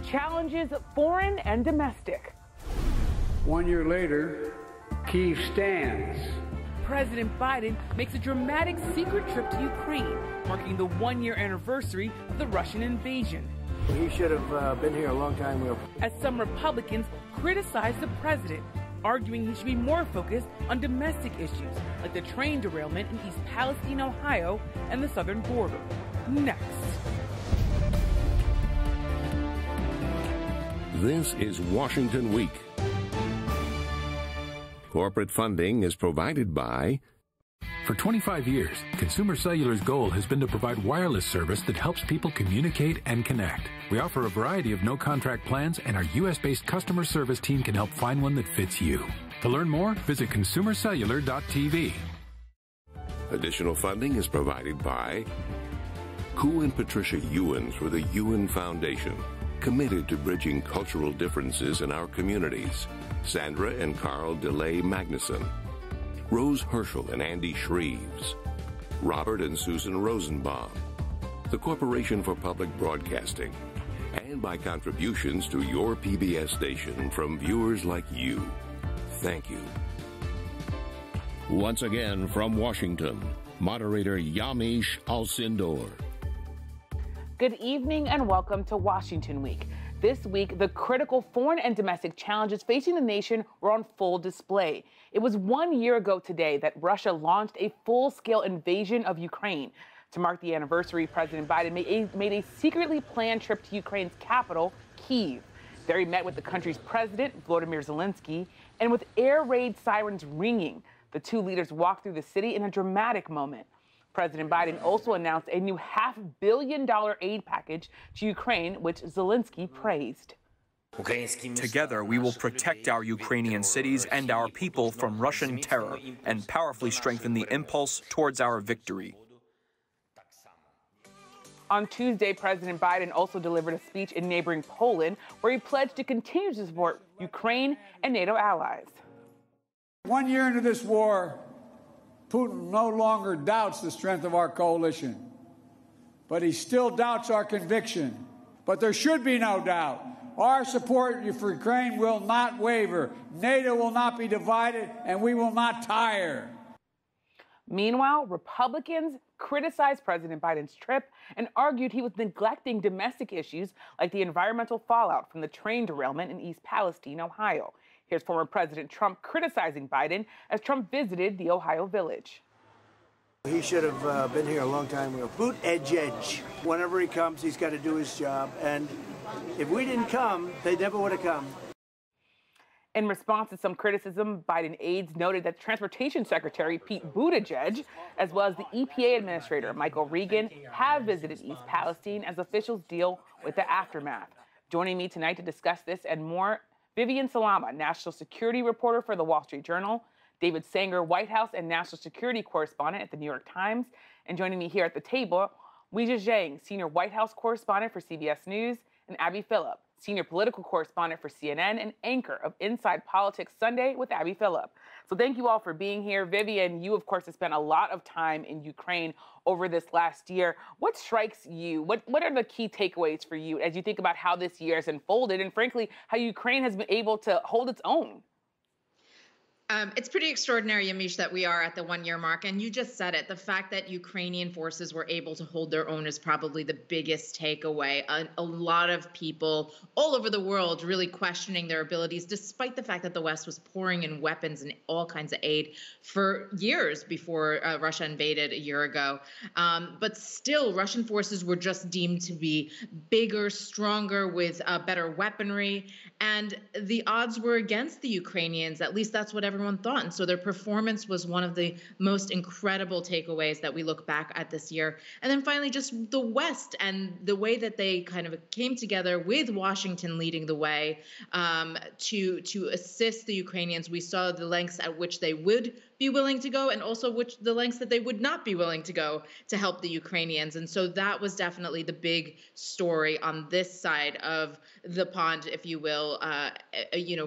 challenges foreign and domestic. 1 year later, Kyiv stands. President Biden makes a dramatic secret trip to Ukraine, marking the 1-year anniversary of the Russian invasion. He should have been here a long time ago. As some Republicans criticize the president, arguing he should be more focused on domestic issues like the train derailment in East Palestine, Ohio, and the southern border. Next. This is Washington Week. Corporate funding is provided by... For 25 years, Consumer Cellular's goal has been to provide wireless service that helps people communicate and connect. We offer a variety of no-contract plans, and our U.S.-based customer service team can help find one that fits you. To learn more, visit consumercellular.tv. Additional funding is provided by Ku and Patricia Ewens for the Ewen Foundation, committed to bridging cultural differences in our communities. Sandra and Carl DeLay Magnuson, Rose Herschel and Andy Shreves, Robert and Susan Rosenbaum, the Corporation for Public Broadcasting, and by contributions to your PBS station from viewers like you. Thank you. Once again from Washington, moderator Yamiche Alcindor. Good evening and welcome to Washington Week. This week, the critical foreign and domestic challenges facing the nation were on full display. It was 1 year ago today that Russia launched a full-scale invasion of Ukraine. To mark the anniversary, President Biden made a secretly planned trip to Ukraine's capital, Kyiv. There he met with the country's president, Volodymyr Zelensky, and with air raid sirens ringing, the two leaders walked through the city in a dramatic moment. President Biden also announced a new $500 million aid package to Ukraine, which Zelensky praised. Together, we will protect our Ukrainian cities and our people from Russian terror and powerfully strengthen the impulse towards our victory. On Tuesday, President Biden also delivered a speech in neighboring Poland, where he pledged to continue to support Ukraine and NATO allies. 1 year into this war, Putin no longer doubts the strength of our coalition, but he still doubts our conviction. But there should be no doubt. Our support for Ukraine will not waver. NATO will not be divided, and we will not tire. Meanwhile, Republicans criticized President Biden's trip and argued he was neglecting domestic issues like the environmental fallout from the train derailment in East Palestine, Ohio. Here's former President Trump criticizing Biden as Trump visited the Ohio village. He should have been here a long time ago. Boot edge. Whenever he comes, he's got to do his job. And if we didn't come, they never would have come. In response to some criticism, Biden aides noted that Transportation Secretary Pete Buttigieg, as well as the EPA Administrator Michael Regan, have visited East Palestine as officials deal with the aftermath. Joining me tonight to discuss this and more, Vivian Salama, national security reporter for the Wall Street Journal, David Sanger, White House and national security correspondent at the New York Times, and joining me here at the table, Weijia Jiang, senior White House correspondent for CBS News, and Abby Phillip, senior political correspondent for CNN and anchor of Inside Politics Sunday with Abby Phillip. So thank you all for being here. Vivian, you, of course, have spent a lot of time in Ukraine over this last year. What strikes you? What are the key takeaways for you as you think about how this year has unfolded and, frankly, how Ukraine has been able to hold its own? It's pretty extraordinary, Yamiche, that we are at the 1 year mark. And you just said it. The fact that Ukrainian forces were able to hold their own is probably the biggest takeaway. A lot of people all over the world really questioning their abilities, despite the fact that the West was pouring in weapons and all kinds of aid for years before Russia invaded a year ago. But still, Russian forces were just deemed to be bigger, stronger, with better weaponry. And the odds were against the Ukrainians. At least that's what everyone thought. And so their performance was one of the most incredible takeaways that we look back at this year. And then finally, just the West and the way that they kind of came together with Washington leading the way to assist the Ukrainians. We saw the lengths at which they would be willing to go and also the lengths that they would not be willing to go to help the Ukrainians. And so that was definitely the big story on this side of the pond, if you will,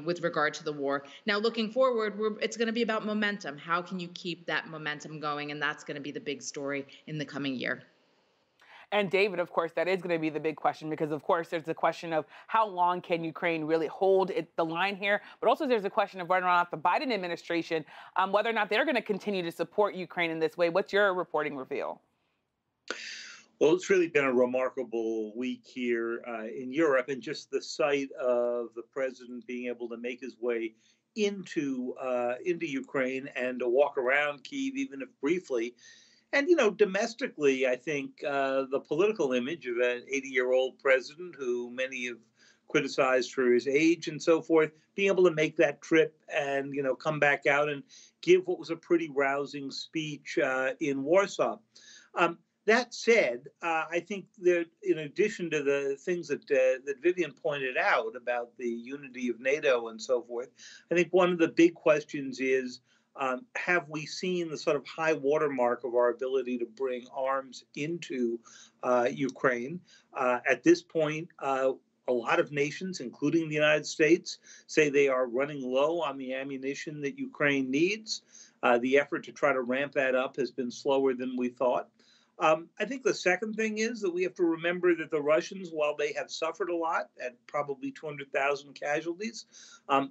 with regard to the war. Now, looking forward, it's going to be about momentum. How can you keep that momentum going? And that's going to be the big story in the coming year. And David, of course, that is going to be the big question because, of course, there's the question of how long can Ukraine really hold the line here, but also there's a question of whether or not the Biden administration, whether or not they're going to continue to support Ukraine in this way. What's your reporting reveal? Well, it's really been a remarkable week here in Europe, and just the sight of the president being able to make his way into Ukraine and to walk around Kyiv, even if briefly. And, domestically, I think the political image of an 80-year-old president who many have criticized for his age and so forth, being able to make that trip and, come back out and give what was a pretty rousing speech in Warsaw. That said, I think that in addition to the things that Vivian pointed out about the unity of NATO and so forth, I think one of the big questions is, have we seen the sort of high watermark of our ability to bring arms into Ukraine? At this point, a lot of nations, including the United States, say they are running low on the ammunition that Ukraine needs. The effort to try to ramp that up has been slower than we thought. I think the second thing is that we have to remember that the Russians, while they have suffered a lot at probably 200,000 casualties,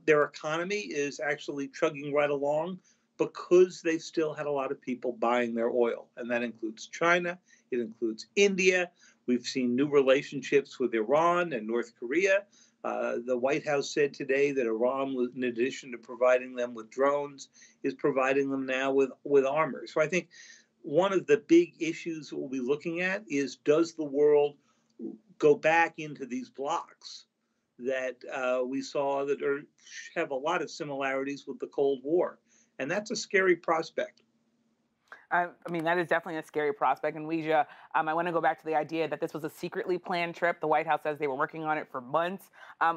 their economy is actually chugging right along because they still had a lot of people buying their oil. And that includes China. It includes India. We've seen new relationships with Iran and North Korea. The White House said today that Iran, in addition to providing them with drones, is providing them now with armor. So I think one of the big issues we'll be looking at is, does the world go back into these blocks that we saw that have a lot of similarities with the Cold War? And that's a scary prospect. I mean, that is definitely a scary prospect. And Weijia, I want to go back to the idea that this was a secretly planned trip. The White House says they were working on it for months.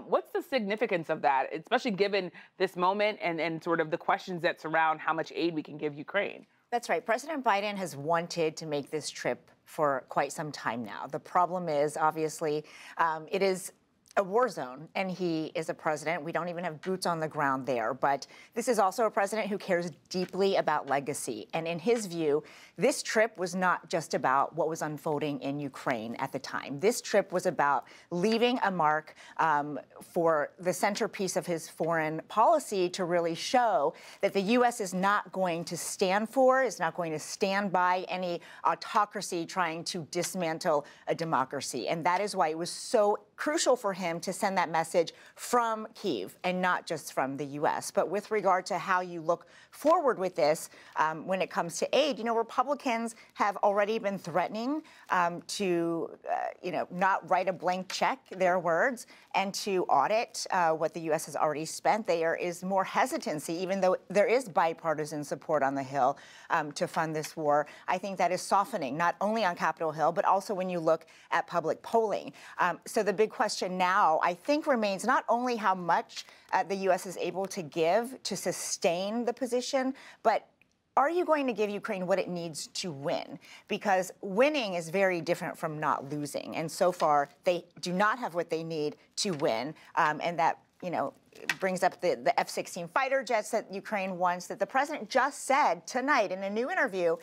What's the significance of that, especially given this moment and sort of the questions that surround how much aid we can give Ukraine? That's right. President Biden has wanted to make this trip for quite some time now. The problem is, obviously, it is a war zone, and he is a president. We don't even have boots on the ground there. But this is also a president who cares deeply about legacy. And in his view, this trip was not just about what was unfolding in Ukraine at the time. This trip was about leaving a mark for the centerpiece of his foreign policy to really show that the U.S. is not going to stand for, is not going to stand by any autocracy trying to dismantle a democracy. And that is why it was so crucial for him to send that message from Kyiv and not just from the U.S. But with regard to how you look forward with this, when it comes to aid, Republicans have already been threatening to, not write a blank check, their words, and to audit what the U.S. has already spent. There is more hesitancy, even though there is bipartisan support on the Hill to fund this war. I think that is softening, not only on Capitol Hill, but also when you look at public polling. So the big question now, I think, remains not only how much the U.S. is able to give to sustain the position, but are you going to give Ukraine what it needs to win? Because winning is very different from not losing. And so far, they do not have what they need to win. And that, brings up the F-16 fighter jets that Ukraine wants, that the president just said tonight in a new interview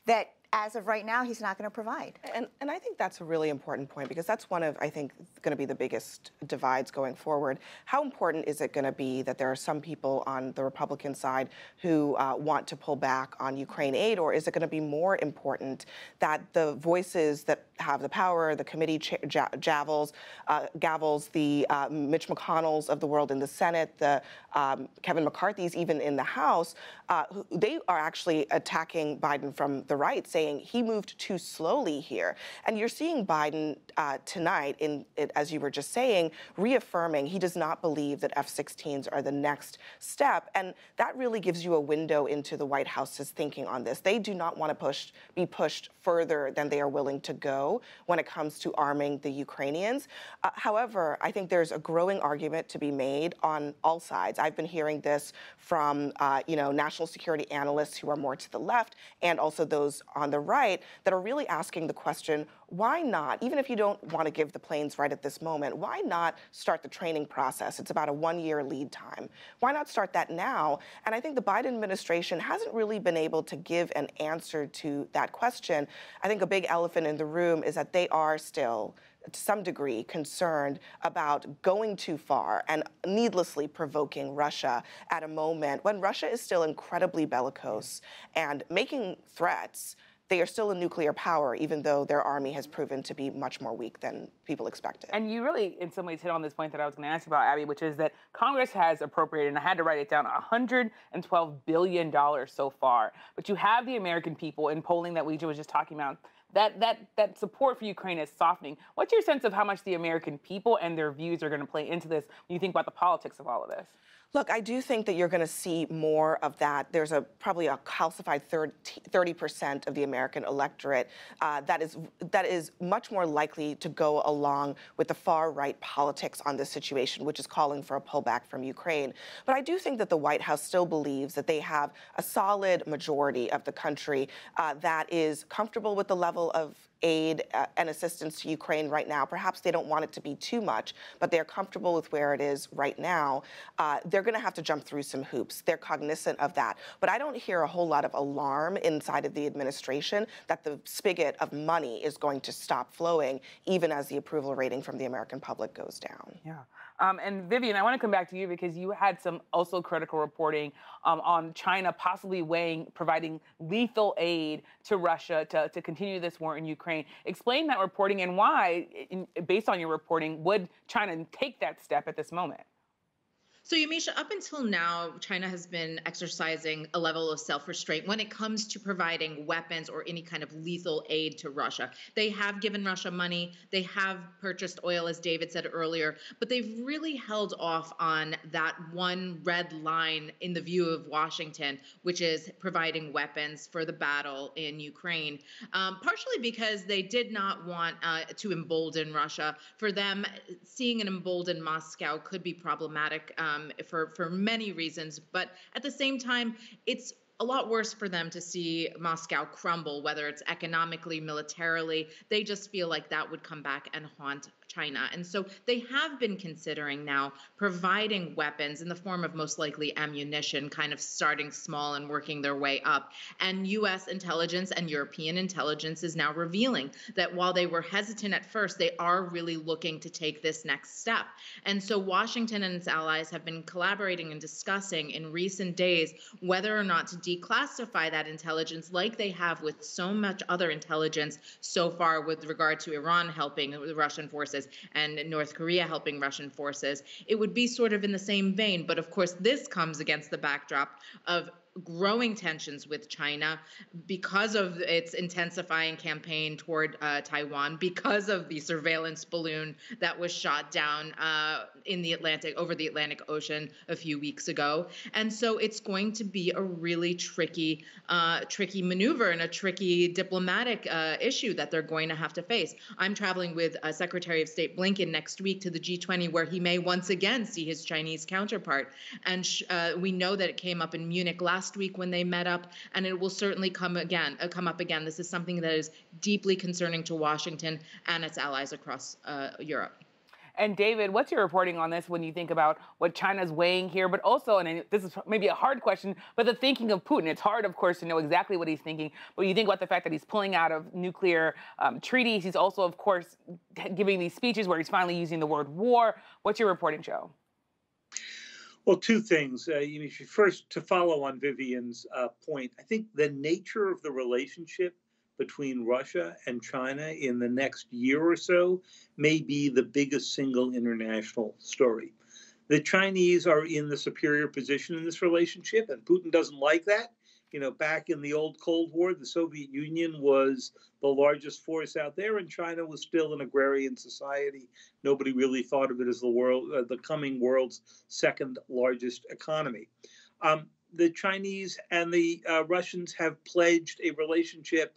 that as of right now, he's not going to provide. And I think that's a really important point, because that's one of, I think, going to be the biggest divides going forward. How important is it going to be that there are some people on the Republican side who want to pull back on Ukraine aid, or is it going to be more important that the voices that have the power, the committee gavels, the Mitch McConnells of the world in the Senate, the Kevin McCarthy's even in the House, they are actually attacking Biden from the right, saying he moved too slowly here. And you're seeing Biden tonight, as you were just saying, reaffirming he does not believe that F-16s are the next step. And that really gives you a window into the White House's thinking on this. They do not want to be pushed further than they are willing to go when it comes to arming the Ukrainians. However, I think there's a growing argument to be made on all sides. I've been hearing this from, national security analysts who are more to the left, and also those on the right, that are really asking the question, why not, even if you don't want to give the planes right at this moment, why not start the training process? It's about a 1-year lead time. Why not start that now? And I think the Biden administration hasn't really been able to give an answer to that question. I think a big elephant in the room is that they are still, to some degree, concerned about going too far and needlessly provoking Russia at a moment when Russia is still incredibly bellicose and making threats. They are still a nuclear power, even though their army has proven to be much more weak than people expected. And you really, in some ways, hit on this point that I was going to ask you about, Abby, which is that Congress has appropriated, and I had to write it down, $112 billion so far. But you have the American people in polling that Weijia was just talking about. That support for Ukraine is softening. What's your sense of how much the American people and their views are going to play into this when you think about the politics of all of this? Look, I do think that you're going to see more of that. There's probably a calcified 30% of the American electorate that is much more likely to go along with the far-right politics on this situation, which is calling for a pullback from Ukraine. But I do think that the White House still believes that they have a solid majority of the country that is comfortable with the level of aid and assistance to Ukraine right now. Perhaps they don't want it to be too much, but they're comfortable with where it is right now. They're going to have to jump through some hoops. They're cognizant of that. But I don't hear a whole lot of alarm inside of the administration that the spigot of money is going to stop flowing, even as the approval rating from the American public goes down. Yeah. And Vivian, I want to come back to you because you had some also critical reporting on China possibly providing lethal aid to Russia to continue this war in Ukraine. Explain that reporting and why, based on your reporting, would China take that step at this moment? So, Yamiche, up until now, China has been exercising a level of self-restraint when it comes to providing weapons or any kind of lethal aid to Russia. They have given Russia money. They have purchased oil, as David said earlier, but they've really held off on that one red line in the view of Washington, which is providing weapons for the battle in Ukraine, partially because they did not want to embolden Russia. For them, seeing an emboldened Moscow could be problematic for many reasons. But at the same time, it's a lot worse for them to see Moscow crumble, whether it's economically, militarily. They just feel like that would come back and haunt China. And so they have been considering now providing weapons in the form of most likely ammunition, kind of starting small and working their way up. And U.S. intelligence and European intelligence is now revealing that while they were hesitant at first, they are really looking to take this next step. And so Washington and its allies have been collaborating and discussing in recent days whether or not to declassify that intelligence like they have with so much other intelligence so far with regard to Iran helping the Russian forces and North Korea helping Russian forces. It would be sort of in the same vein. But of course, this comes against the backdrop of growing tensions with China because of its intensifying campaign toward Taiwan, because of the surveillance balloon that was shot down in the Atlantic, over the Atlantic Ocean a few weeks ago. And so it's going to be a really tricky maneuver and a tricky diplomatic issue that they're going to have to face. I'm traveling with Secretary of State Blinken next week to the G20, where he may once again see his Chinese counterpart. And we know that it came up in Munich last week when they met up, and it will certainly come up again. This is something that is deeply concerning to Washington and its allies across Europe. And David, what's your reporting on this when you think about what China's weighing here, but also, and this is maybe a hard question, but the thinking of Putin? It's hard, of course, to know exactly what he's thinking, but you think about the fact that he's pulling out of nuclear treaties. He's also, of course, giving these speeches where he's finally using the word war. What's your reporting, Joe? Well, two things. First, to follow on Vivian's point, I think the nature of the relationship between Russia and China in the next year or so may be the biggest single international story. The Chinese are in the superior position in this relationship, and Putin doesn't like that. You know, back in the old Cold War, the Soviet Union was the largest force out there, and China was still an agrarian society. Nobody really thought of it as the coming world's second largest economy. The Chinese and the Russians have pledged a relationship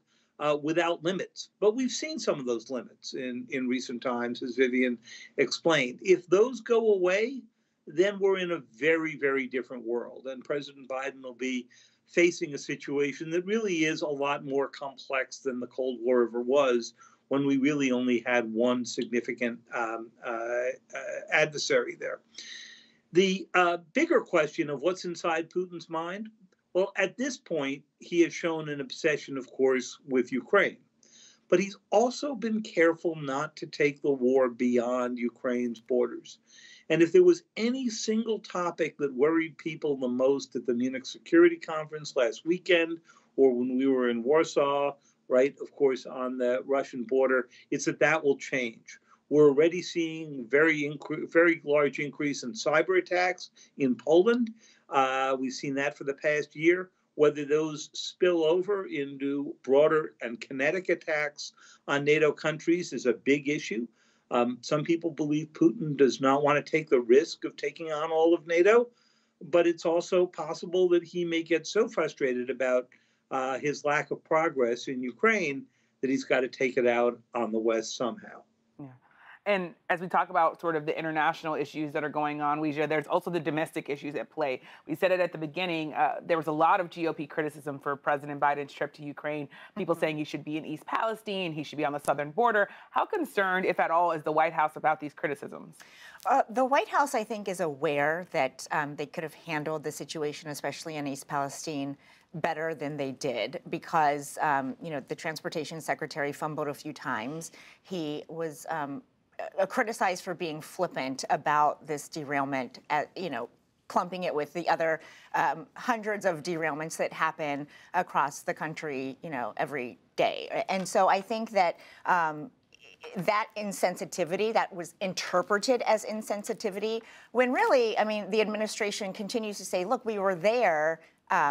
without limits. But we've seen some of those limits in recent times, as Vivian explained. If those go away, then we're in a very, very different world. And President Biden will be facing a situation that really is a lot more complex than the Cold War ever was, when we really only had one significant adversary there. The bigger question of what's inside Putin's mind, well, at this point, he has shown an obsession, of course, with Ukraine. But he's also been careful not to take the war beyond Ukraine's borders. And if there was any single topic that worried people the most at the Munich Security Conference last weekend, or when we were in Warsaw, right, of course, on the Russian border, it's that will change. We're already seeing very large increase in cyber attacks in Poland. We've seen that for the past year. Whether those spill over into broader and kinetic attacks on NATO countries is a big issue. Some people believe Putin does not want to take the risk of taking on all of NATO, but it's also possible that he may get so frustrated about his lack of progress in Ukraine that he's got to take it out on the West somehow. Yeah. And as we talk about sort of the international issues that are going on, Weijia, there's also the domestic issues at play. We said it at the beginning, there was a lot of GOP criticism for President Biden's trip to Ukraine, people saying he should be in East Palestine, he should be on the southern border. How concerned, if at all, is the White House about these criticisms? The White House, I think, is aware that they could have handled the situation, especially in East Palestine, better than they did because, the transportation secretary fumbled a few times. He was criticized for being flippant about this derailment, clumping it with the other hundreds of derailments that happen across the country, every day. And so I think that that insensitivity that was interpreted as insensitivity, when really, the administration continues to say, look, we were there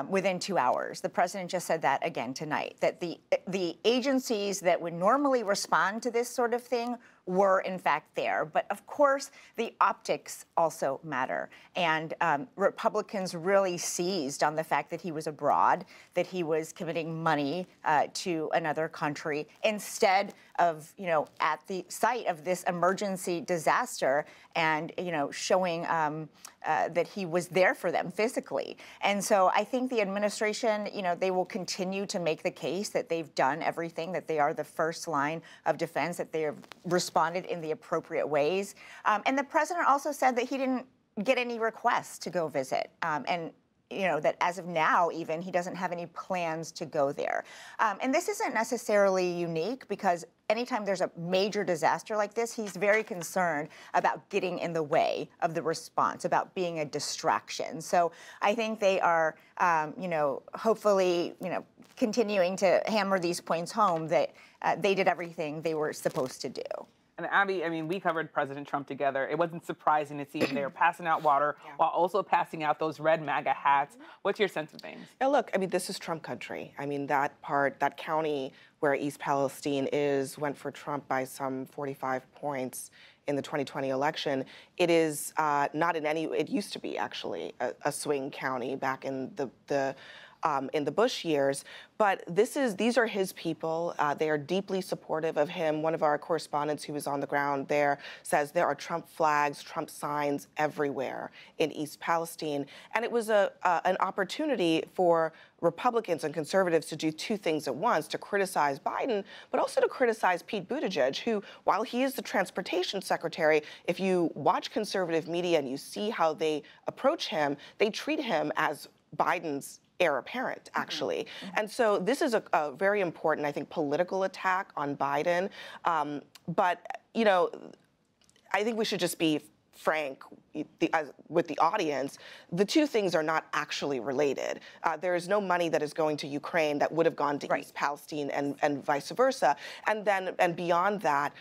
within 2 hours. The president just said that again tonight, that the agencies that would normally respond to this sort of thing were in fact there. But of course, the optics also matter. And Republicans really seized on the fact that he was abroad, that he was committing money to another country, instead of, at the site of this emergency disaster and, showing that he was there for them physically. And so I think the administration, they will continue to make the case that they've done everything, that they are the first line of defense, that they have responded in the appropriate ways. And the president also said that he didn't get any requests to go visit. And that as of now, even, he doesn't have any plans to go there. And this isn't necessarily unique because anytime there's a major disaster like this, he's very concerned about getting in the way of the response, about being a distraction. So I think they are, hopefully, continuing to hammer these points home that they did everything they were supposed to do. And Abby, we covered President Trump together. It wasn't surprising to see him there passing out water while also passing out those red MAGA hats. What's your sense of things? Yeah, look, this is Trump country. That county where East Palestine is went for Trump by some 45 points in the 2020 election. It is not in any, it used to be actually a swing county back in the Bush years, but these are his people. They are deeply supportive of him. One of our correspondents who was on the ground there says there are Trump flags, Trump signs everywhere in East Palestine. And it was an opportunity for Republicans and conservatives to do two things at once, to criticize Biden, but also to criticize Pete Buttigieg, who, while he is the transportation secretary, if you watch conservative media and you see how they approach him, they treat him as Biden's heir apparent, actually. And so this is a very important, I think, political attack on Biden. But, I think we should just be frank with the audience. The two things are not actually related. There is no money that is going to Ukraine that would have gone to East Palestine and vice versa. And beyond that,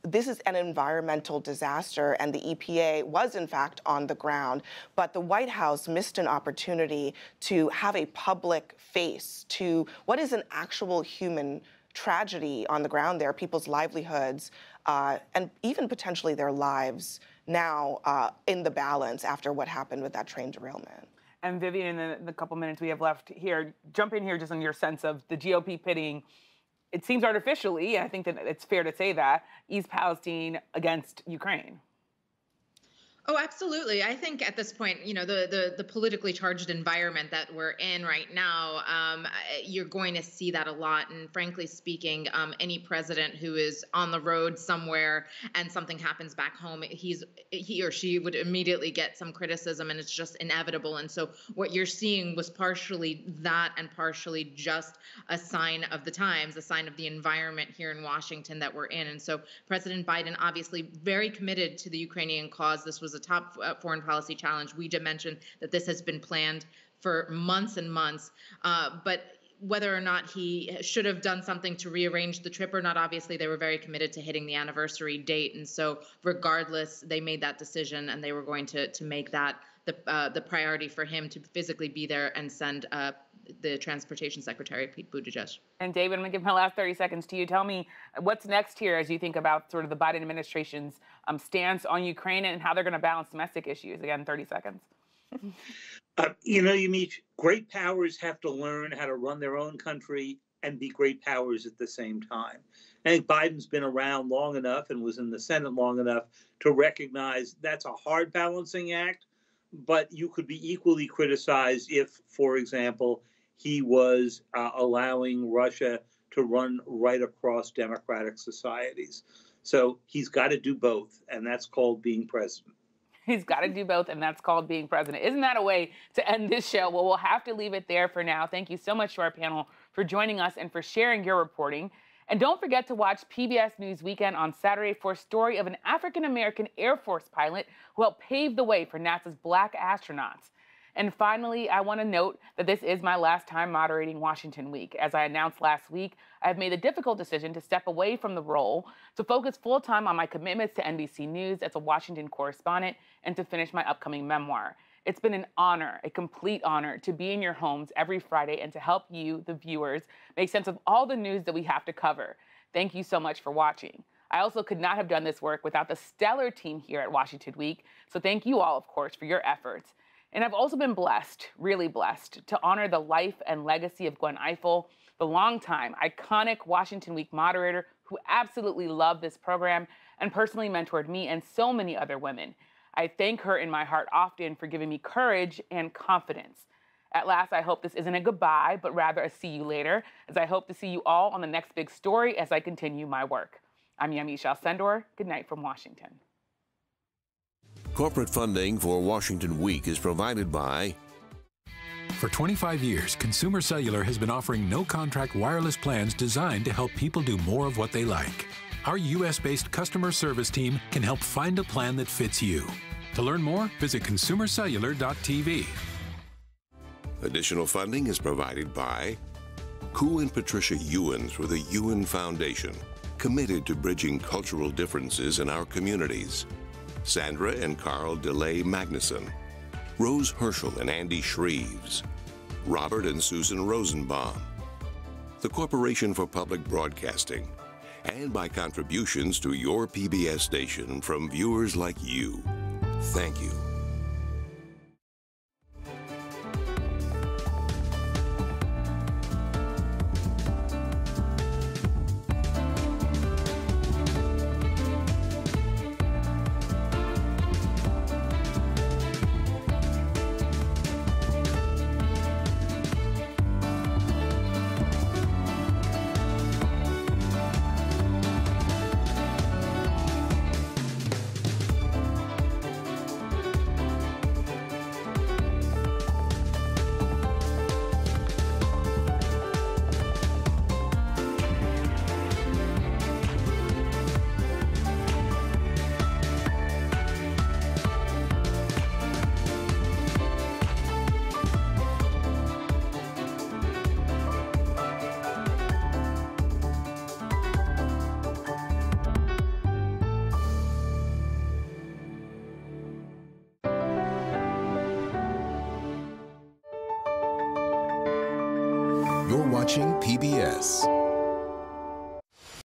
this is an environmental disaster, and the EPA was in fact on the ground. But the White House missed an opportunity to have a public face to what is an actual human tragedy on the ground there, people's livelihoods, and even potentially their lives now in the balance after what happened with that train derailment. And Vivian, in the couple minutes we have left here, jump in here just on your sense of the GOP pitting, it seems artificially, and I think that it's fair to say that, East Palestine against Ukraine. Oh, absolutely. I think at this point, the politically charged environment that we're in right now, you're going to see that a lot. And frankly speaking, any president who is on the road somewhere and something happens back home, he or she would immediately get some criticism, and it's just inevitable. And so what you're seeing was partially that and partially just a sign of the times, a sign of the environment here in Washington that we're in. And so President Biden obviously very committed to the Ukrainian cause. This was a top foreign policy challenge. Weijia mentioned that this has been planned for months and months, but whether or not he should have done something to rearrange the trip or not, obviously they were very committed to hitting the anniversary date. And so regardless, they made that decision, and they were going to make that the priority for him to physically be there and send the Transportation Secretary, Pete Buttigieg. And David, I'm going to give my last 30 seconds to you. Tell me what's next here as you think about sort of the Biden administration's stance on Ukraine and how they're going to balance domestic issues. Again, 30 seconds. Yamiche, great powers have to learn how to run their own country and be great powers at the same time. I think Biden's been around long enough and was in the Senate long enough to recognize that's a hard balancing act, but you could be equally criticized if, for example, he was allowing Russia to run right across democratic societies. So he's got to do both, and that's called being president. He's got to do both, and that's called being president. Isn't that a way to end this show? Well, we'll have to leave it there for now. Thank you so much to our panel for joining us and for sharing your reporting. And don't forget to watch PBS News Weekend on Saturday for a story of an African-American Air Force pilot who helped pave the way for NASA's Black astronauts. And finally, I want to note that this is my last time moderating Washington Week. As I announced last week, I have made the difficult decision to step away from the role to focus full-time on my commitments to NBC News as a Washington correspondent and to finish my upcoming memoir. It's been an honor, a complete honor, to be in your homes every Friday and to help you, the viewers, make sense of all the news that we have to cover. Thank you so much for watching. I also could not have done this work without the stellar team here at Washington Week, so thank you all, of course, for your efforts. And I've also been blessed, really blessed, to honor the life and legacy of Gwen Ifill, the longtime, iconic Washington Week moderator who absolutely loved this program and personally mentored me and so many other women. I thank her in my heart often for giving me courage and confidence. At last, I hope this isn't a goodbye, but rather a see you later, as I hope to see you all on the next big story as I continue my work. I'm Yamiche Alcindor. Good night from Washington. Corporate funding for Washington Week is provided by... For 25 years, Consumer Cellular has been offering no-contract wireless plans designed to help people do more of what they like. Our U.S.-based customer service team can help find a plan that fits you. To learn more, visit consumercellular.tv. Additional funding is provided by Ku and Patricia Ewens for the Ewen Foundation, committed to bridging cultural differences in our communities. Sandra and Carl DeLay Magnuson, Rose Herschel and Andy Shreves, Robert and Susan Rosenbaum, the Corporation for Public Broadcasting, and by contributions to your PBS station from viewers like you. Thank you. You're watching PBS.